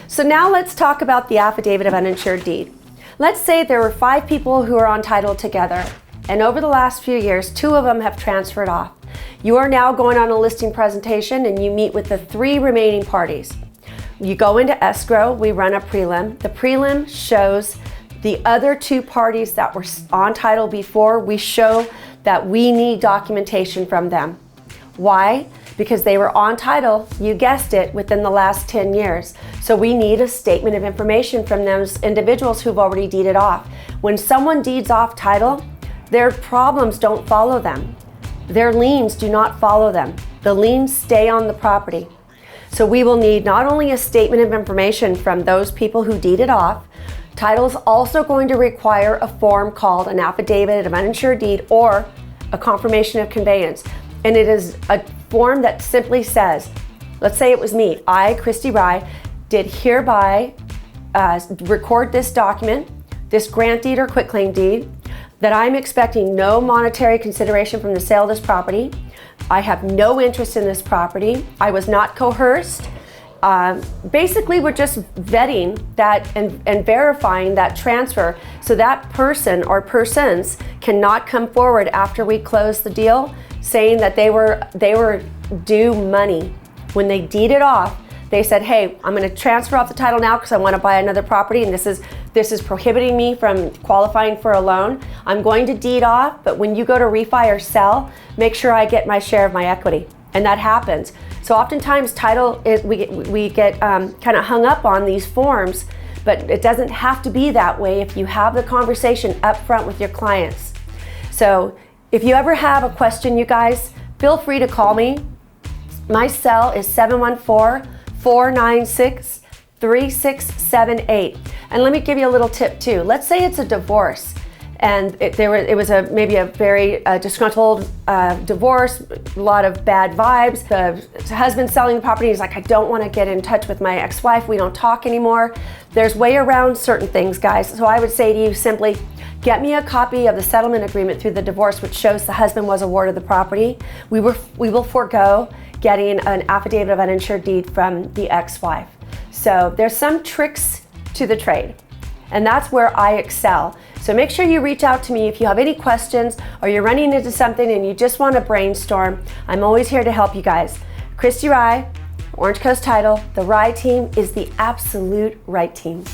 So now let's talk about the affidavit of uninsured deed. Let's say there were 5 people who are on title together, and over the last few years, 2 of them have transferred off. You are now going on a listing presentation and you meet with the 3 remaining parties. You go into escrow, we run a prelim. The prelim shows the other 2 parties that were on title before. We show that we need documentation from them. Why? Because they were on title, you guessed it, within the last 10 years. So we need a statement of information from those individuals who've already deeded off. When someone deeds off title, their problems don't follow them. Their liens do not follow them. The liens stay on the property. So we will need not only a statement of information from those people who deeded off, title's also going to require a form called an affidavit of uninsured deed or a confirmation of conveyance. And it is a form that simply says, let's say it was me, I, Christy Rye, did hereby record this document, this grant deed or quitclaim deed, that I'm expecting no monetary consideration from the sale of this property. I have no interest in this property. I was not coerced. Basically, we're just vetting that and verifying that transfer so that person or persons cannot come forward after we close the deal saying that they were due money. When they deeded off, they said, hey, I'm going to transfer off the title now because I want to buy another property and this is prohibiting me from qualifying for a loan. I'm going to deed off, but when you go to refi or sell, make sure I get my share of my equity. And that happens. So oftentimes we get kind of hung up on these forms, but it doesn't have to be that way if you have the conversation up front with your clients. So if you ever have a question, you guys, feel free to call me. My cell is 714-496-3678. And let me give you a little tip too. Let's say it's a divorce and it was maybe a very disgruntled divorce, a lot of bad vibes. The husband selling the property is like, I don't want to get in touch with my ex-wife. We don't talk anymore. There's way around certain things, guys. So I would say to you simply, get me a copy of the settlement agreement through the divorce, which shows the husband was awarded the property. We will forego getting an affidavit of uninsured deed from the ex-wife. So there's some tricks to the trade, and that's where I excel. So make sure you reach out to me if you have any questions or you're running into something and you just want to brainstorm. I'm always here to help you guys. Christy Rye, Orange Coast Title, the Rye team is the absolute right team.